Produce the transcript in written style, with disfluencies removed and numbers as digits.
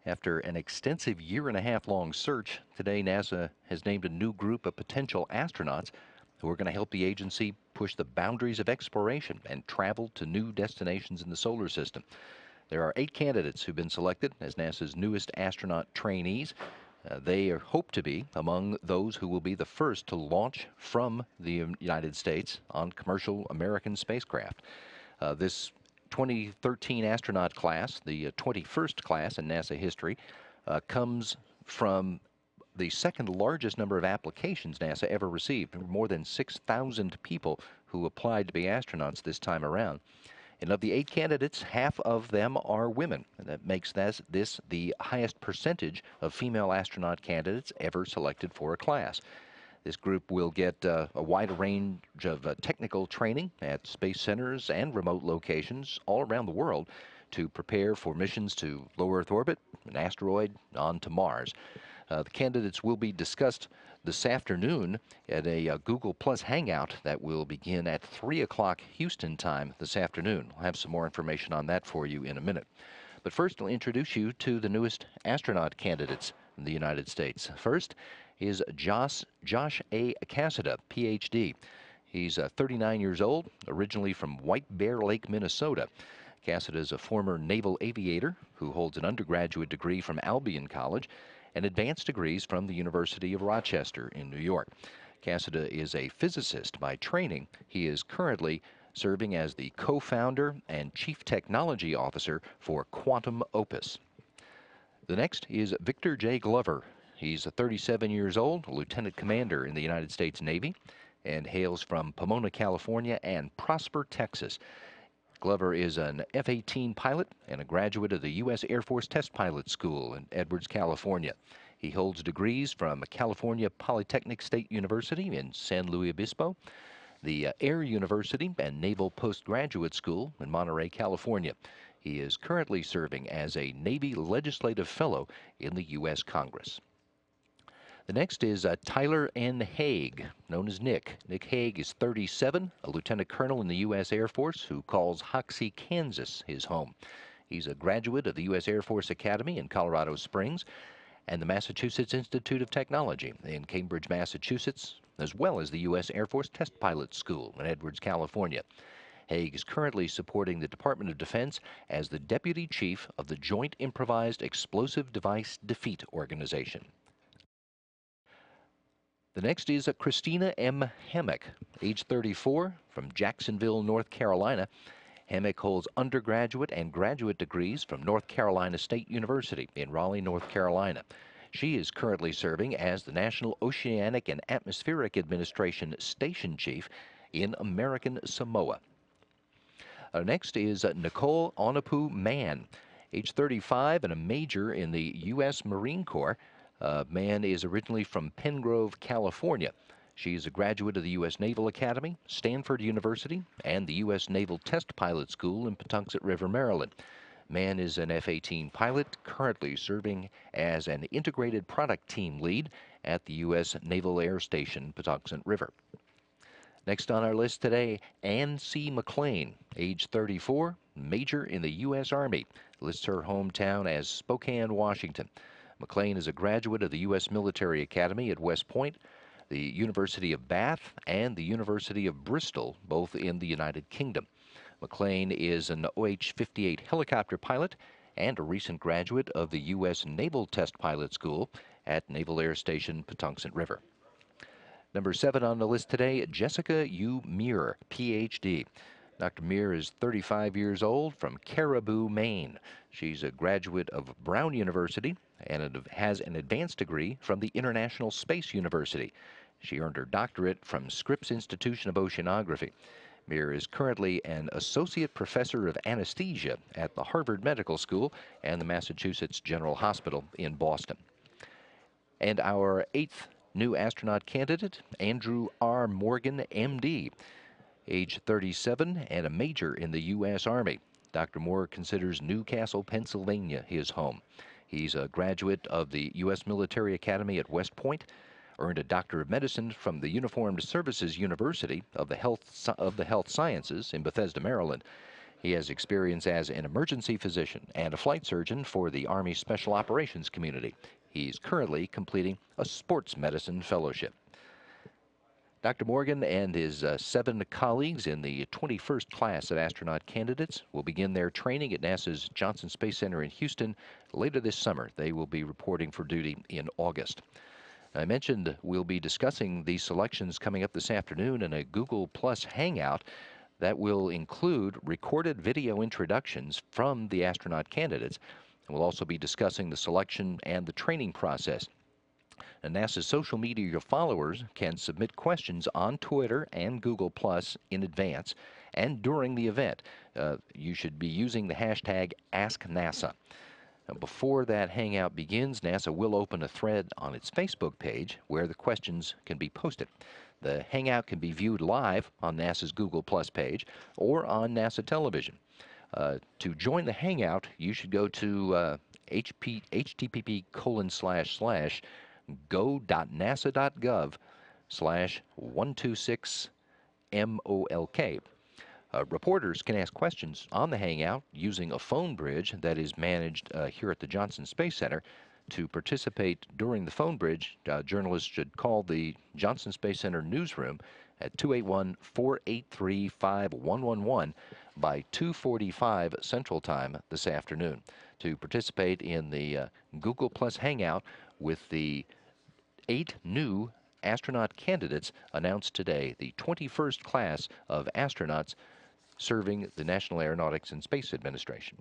After an extensive year-and-a-half-long search, today NASA has named a new group of potential astronauts who are going to help the agency push the boundaries of exploration and travel to new destinations in the solar system. There are 8 candidates who've been selected as NASA's newest astronaut trainees. They hope to be among those who will be the first to launch from the United States on commercial American spacecraft. This 2013 astronaut class, the 21st class in NASA history, comes from the second largest number of applications NASA ever received. More than 6,000 people who applied to be astronauts this time around. And of the 8 candidates, half of them are women. And that makes this the highest percentage of female astronaut candidates ever selected for a class. This group will get a wide range of technical training at space centers and remote locations all around the world to prepare for missions to low Earth orbit, an asteroid, on to Mars. The candidates will be discussed this afternoon at a Google Plus Hangout that will begin at 3 o'clock Houston time this afternoon. We'll have some more information on that for you in a minute. But first, I'll introduce you to the newest astronaut candidates in the United States. First is Josh A. Cassada, Ph.D. He's 39 years old, originally from White Bear Lake, Minnesota. Cassada is a former naval aviator who holds an undergraduate degree from Albion College and advanced degrees from the University of Rochester in New York. Cassada is a physicist by training. He is currently serving as the co-founder and chief technology officer for Quantum Opus. The next is Victor J. Glover. He's 37 years old, a lieutenant commander in the United States Navy, and hails from Pomona, California, and Prosper, Texas. Glover is an F-18 pilot and a graduate of the U.S. Air Force Test Pilot School in Edwards, California. He holds degrees from California Polytechnic State University in San Luis Obispo, the Air University and Naval Postgraduate School in Monterey, California. He is currently serving as a Navy Legislative Fellow in the U.S. Congress. The next is Tyler N. Haig, known as Nick. Nick Haig is 37, a lieutenant colonel in the U.S. Air Force who calls Hoxie, Kansas his home. He's a graduate of the U.S. Air Force Academy in Colorado Springs and the Massachusetts Institute of Technology in Cambridge, Massachusetts, as well as the U.S. Air Force Test Pilot School in Edwards, California. Haig is currently supporting the Department of Defense as the Deputy Chief of the Joint Improvised Explosive Device Defeat Organization. The next is Christina M. Hemmick, age 34, from Jacksonville, North Carolina. Hemmick holds undergraduate and graduate degrees from North Carolina State University in Raleigh, North Carolina. She is currently serving as the National Oceanic and Atmospheric Administration Station Chief in American Samoa. Next is Nicole Onapu Mann, age 35 and a major in the U.S. Marine Corps. Mann is originally from Pengrove, California. She is a graduate of the U.S. Naval Academy, Stanford University, and the U.S. Naval Test Pilot School in Patuxent River, Maryland. Mann is an F-18 pilot, currently serving as an integrated product team lead at the U.S. Naval Air Station, Patuxent River. Next on our list today, Ann C. McLean, age 34, major in the U.S. Army, lists her hometown as Spokane, Washington. McLean is a graduate of the U.S. Military Academy at West Point, the University of Bath, and the University of Bristol, both in the United Kingdom. McLean is an OH-58 helicopter pilot and a recent graduate of the U.S. Naval Test Pilot School at Naval Air Station, Patuxent River. Number 7 on the list today, Jessica U. Muir, Ph.D. Dr. Muir is 35 years old from Caribou, Maine. She's a graduate of Brown University and has an advanced degree from the International Space University. She earned her doctorate from Scripps Institution of Oceanography. Muir is currently an associate professor of anesthesia at the Harvard Medical School and the Massachusetts General Hospital in Boston. And our 8th new astronaut candidate, Andrew R. Morgan, M.D., age 37 and a major in the U.S. Army. Dr. Moore considers Newcastle, Pennsylvania his home. He's a graduate of the U.S. Military Academy at West Point, earned a Doctor of Medicine from the Uniformed Services University of the Health Sciences in Bethesda, Maryland. He has experience as an emergency physician and a flight surgeon for the Army Special Operations Community. He's currently completing a sports medicine fellowship. Dr. Morgan and his 7 colleagues in the 21st class of astronaut candidates will begin their training at NASA's Johnson Space Center in Houston later this summer. They will be reporting for duty in August. I mentioned we'll be discussing these selections coming up this afternoon in a Google Plus Hangout that will include recorded video introductions from the astronaut candidates. And we'll also be discussing the selection and the training process. And NASA's social media followers can submit questions on Twitter and Google Plus in advance and during the event. You should be using the hashtag AskNASA. Before that hangout begins, NASA will open a thread on its Facebook page where the questions can be posted. The hangout can be viewed live on NASA's Google Plus page or on NASA television. To join the hangout, you should go to http://go.nasa.gov/126MOLK. Reporters can ask questions on the Hangout using a phone bridge that is managed here at the Johnson Space Center. To participate during the phone bridge, journalists should call the Johnson Space Center newsroom at 281-483-5111 by 2:45 Central Time this afternoon. To participate in the Google Plus Hangout with the 8 new astronaut candidates announced today, the 21st class of astronauts serving the National Aeronautics and Space Administration.